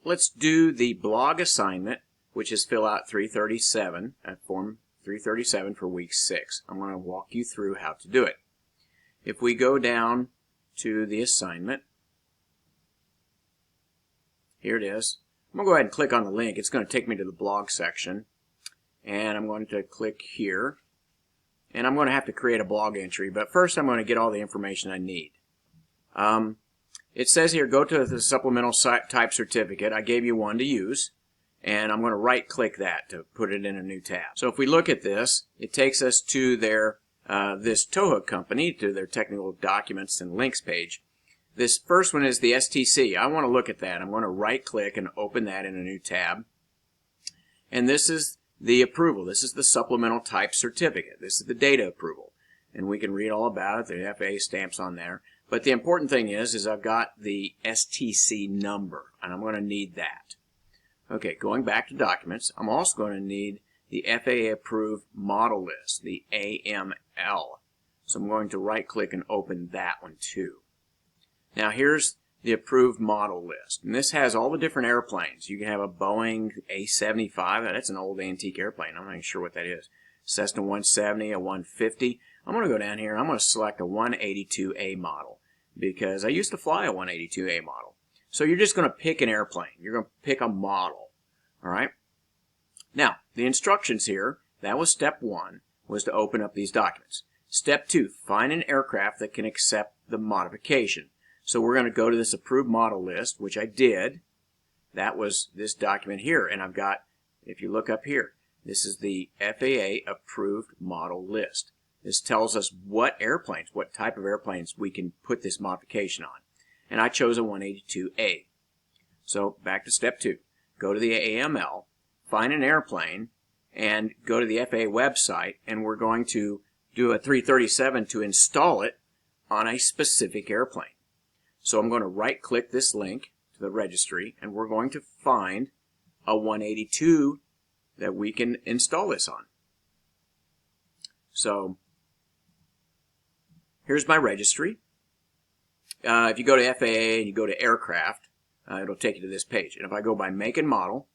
let's do the blog assignment, which is fill out 337, form 337 for week 6. I'm going to walk you through how to do it. If we go down to the assignment, here it is. I'm going to go ahead and click on the link. It's going to take me to the blog section. And I'm going to click here. And I'm going to have to create a blog entry. But first I'm going to get all the information I need. It says here, go to the supplemental type certificate. I gave you one to use. And I'm going to right click that to put it in a new tab. So if we look at this, it takes us to their this towhook company, to their technical documents and links page. This first one is the STC. I want to look at that. I'm going to right click and open that in a new tab. And this is the approval. This is the supplemental type certificate. This is the data approval. And we can read all about it. The FAA stamps on there. But the important thing is I've got the STC number, and I'm going to need that. Okay, going back to documents, I'm also going to need the FAA approved model list, the AML. So I'm going to right click and open that one too. Now here's the approved model list. And this has all the different airplanes. You can have a Boeing A75. That's an old antique airplane. I'm not even sure what that is. Cessna 170, a 150. I'm going to go down here. I'm going to select a 182A model because I used to fly a 182A model. So you're just going to pick an airplane. You're going to pick a model. All right? Now, the instructions here, that was step 1, was to open up these documents. Step 2, find an aircraft that can accept the modification. So we're going to go to this approved model list, which I did. That was this document here. And I've got, if you look up here, this is the FAA approved model list. This tells us what airplanes, what type of airplanes we can put this modification on. And I chose a 182A. So back to step 2. Go to the AML, find an airplane, and go to the FAA website, and we're going to do a 337 to install it on a specific airplane. So I'm going to right-click this link to the registry, and we're going to find a 182 that we can install this on. So here's my registry. If you go to FAA and you go to aircraft, it'll take you to this page. And if I go by make and model,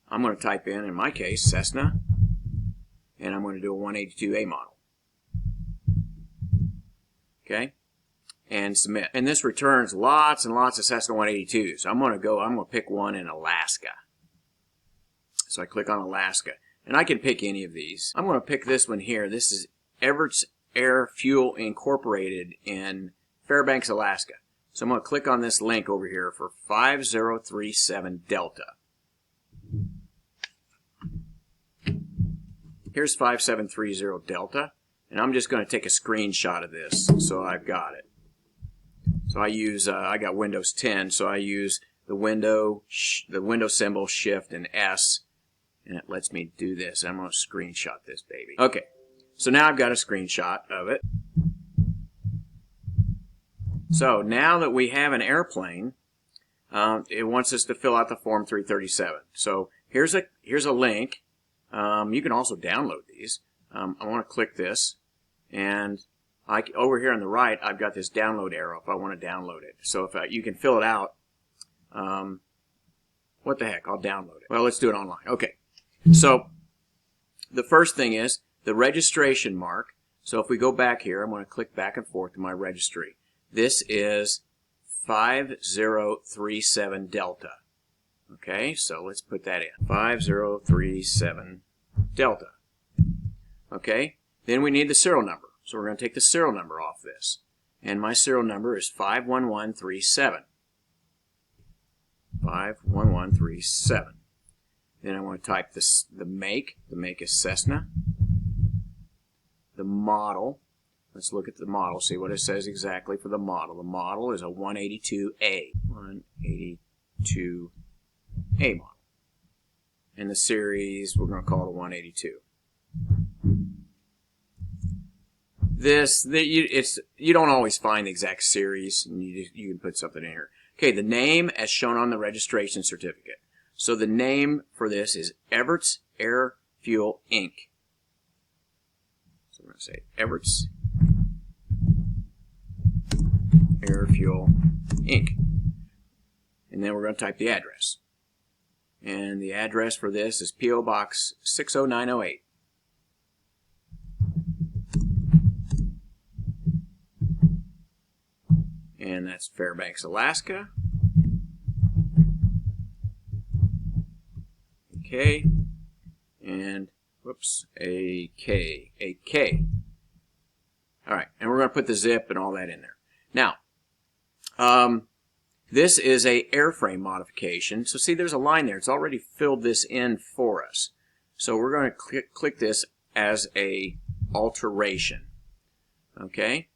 I'm going to type in my case, Cessna, and I'm going to do a 182A model. Okay? And submit. And this returns lots and lots of Cessna 182s. So I'm going to pick one in Alaska. So I click on Alaska. And I can pick any of these. I'm going to pick this one here. This is Everett's Air Fuel Incorporated in Fairbanks, Alaska. So I'm going to click on this link over here for 5037 Delta. Here's 5730 Delta. And I'm just going to take a screenshot of this so I've got it. So I use, I got Windows 10, so I use the window symbol, Shift, and S. And it lets me do this. I'm going to screenshot this baby. Okay, so now I've got a screenshot of it. So now that we have an airplane, it wants us to fill out the Form 337. So here's a link. You can also download these. I want to click this, and over here on the right, I've got this download arrow if I want to download it. So if you can fill it out, what the heck, I'll download it. Well, let's do it online. Okay. So the first thing is the registration mark. So if we go back here, I'm going to click back and forth to my registry. This is 5037 Delta. Okay, so let's put that in. 5037 Delta. Okay, then we need the serial number. So we're going to take the serial number off this. And my serial number is 51137. 51137. Then I want to type this, the make. The make is Cessna. The model. Let's look at the model, see what it says exactly for the model. The model is a 182A. 182A model. And the series, we're going to call it a 182. You don't always find the exact series, and you can put something in here. Okay, the name as shown on the registration certificate. So the name for this is Everett's Air Fuel Inc. So we're going to say Everett's Air Fuel Inc. and then we're going to type the address. And the address for this is P.O. Box 60908. And that's Fairbanks, Alaska. Okay. And, whoops, a K. Alright, and we're going to put the zip and all that in there. Now, this is a airframe modification. So see, there's a line there. It's already filled this in for us. So we're going to click this as a alteration. Okay?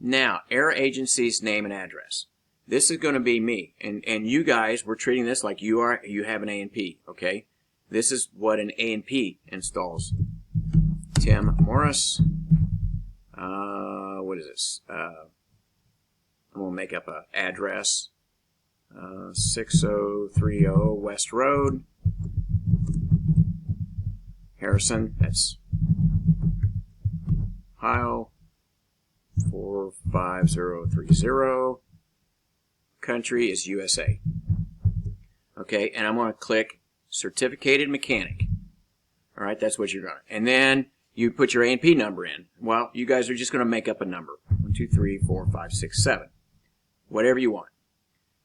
Now, air agency's name and address. This is going to be me. And you guys, we're treating this like you have an A&P. Okay? This is what an A&P installs. Tim Morris. What is this? I'm going to make up an address. 6030 West Road. Harrison. That's Ohio. 45030. Country is USA. Okay, and I'm going to click Certificated Mechanic. Alright, that's what you're going to. And then you put your A&P number in. Well, you guys are just going to make up a number. 1, 2, 3, 4, 5, 6, 7. Whatever you want.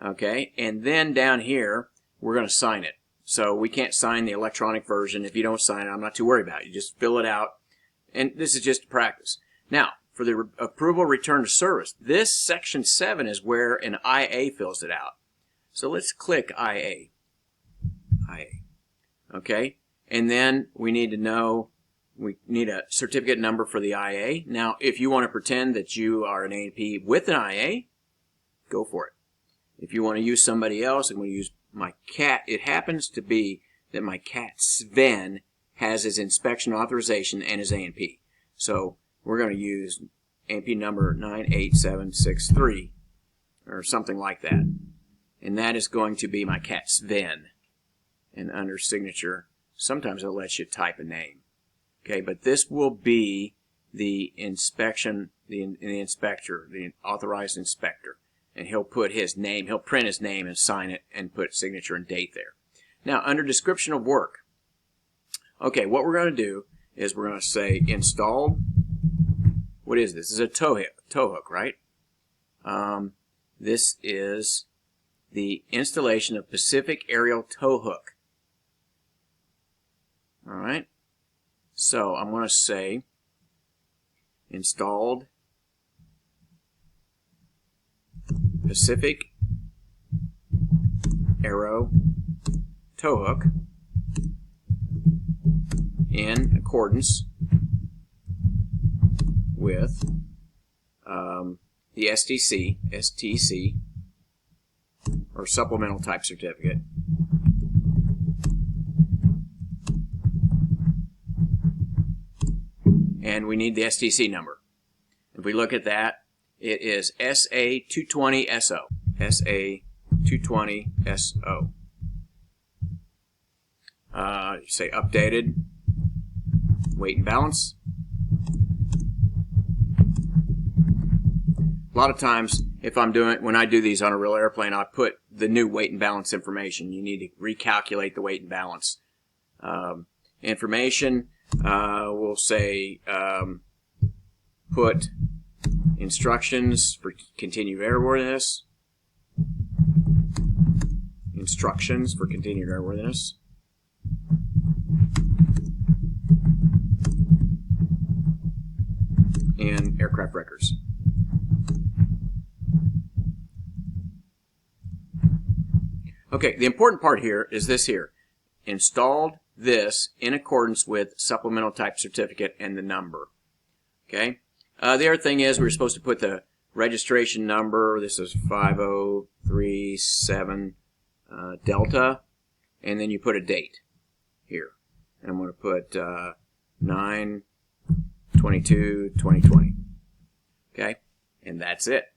Okay, and then down here, we're going to sign it. So we can't sign the electronic version. If you don't sign it, I'm not too worried about it. You just fill it out. And this is just practice. Now, for the approval return to service, this section 7 is where an IA fills it out. So let's click IA. Okay, and then we need to know, we need a certificate number for the IA. Now, if you want to pretend that you are an A&P with an IA, go for it. If you want to use somebody else, I'm going to use my cat. It happens to be that my cat Sven has his inspection authorization and his A&P. So we're going to use A&P number 98763 or something like that. And that is going to be my cat Sven. And under signature, sometimes it lets you type a name. Okay, but this will be the inspection, the inspector, the authorized inspector. And he'll put his name, he'll print his name and sign it and put signature and date there. Now, under description of work, okay, what we're going to do is we're going to say installed. What is this? This is a tow hook, right? This is the installation of Pacific Aerial Tow Hook. All right. So I'm going to say installed Pacific Aero Tow Hook in accordance with the STC, or Supplemental Type Certificate. And we need the STC number. If we look at that, it is SA220SO. SA220SO. You say updated, weight and balance. A lot of times, if I'm doing, when I do these on a real airplane, I put the new weight and balance information. You need to recalculate the weight and balance information. We'll say put instructions for continued airworthiness. Instructions for continued airworthiness. And aircraft records. Okay, the important part here is this here. Installed this in accordance with Supplemental Type Certificate and the number. Okay? The other thing is we're supposed to put the registration number. This is 5037 Delta. And then you put a date here. And I'm going to put 9/22/2020. Okay? And that's it.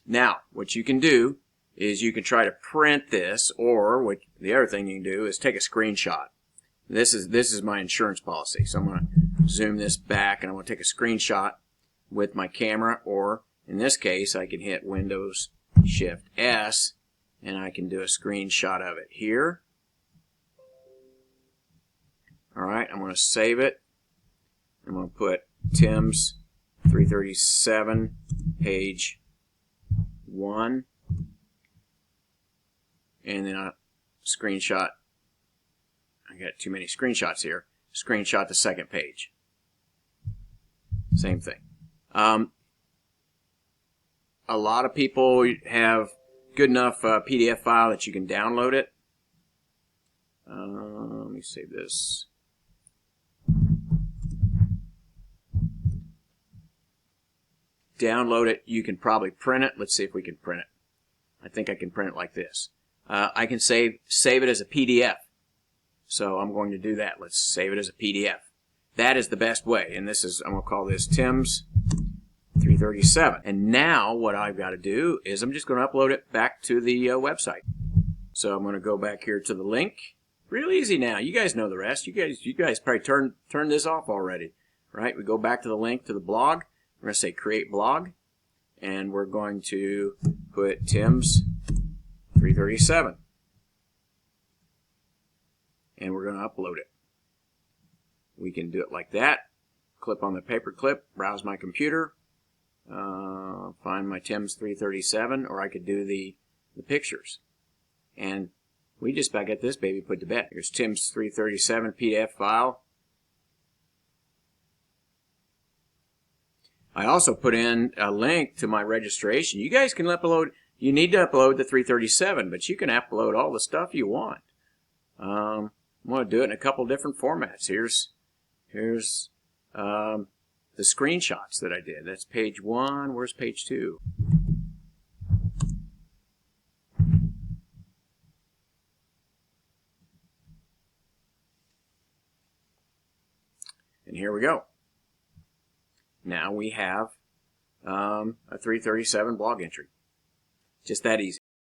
Now, what you can do is you can try to print this, or what the other thing you can do is take a screenshot. This is my insurance policy. So I'm going to zoom this back and I'm going to take a screenshot with my camera, or in this case I can hit Windows Shift S and I can do a screenshot of it here. Alright, I'm going to save it. I'm going to put Tim's 337 page 1, and then a screenshot. I got too many screenshots here. Screenshot the second page. Same thing. A lot of people have good enough PDF file that you can download it. Let me save this. Download it. You can probably print it. Let's see if we can print it. I think I can print it like this. I can save it as a PDF. So I'm going to do that. Let's save it as a PDF. That is the best way. And this is, I'm going to call this Tim's 337. And now what I've got to do is I'm just going to upload it back to the website. So I'm going to go back here to the link. Real easy now. You guys know the rest. You guys probably turned this off already, right? We go back to the link to the blog. We're going to say create blog, and we're going to put Tim's 337, and we're going to upload it. We can do it like that. Clip on the paper clip, browse my computer, find my Tim's 337, or I could do the pictures. And we just about got this baby put to bed. Here's Tim's 337 PDF file. I also put in a link to my registration. You guys can upload, you need to upload the 337, but you can upload all the stuff you want. I'm going to do it in a couple different formats. Here's the screenshots that I did. That's page 1. Where's page 2? And here we go. Now we have a 337 blog entry. Just that easy.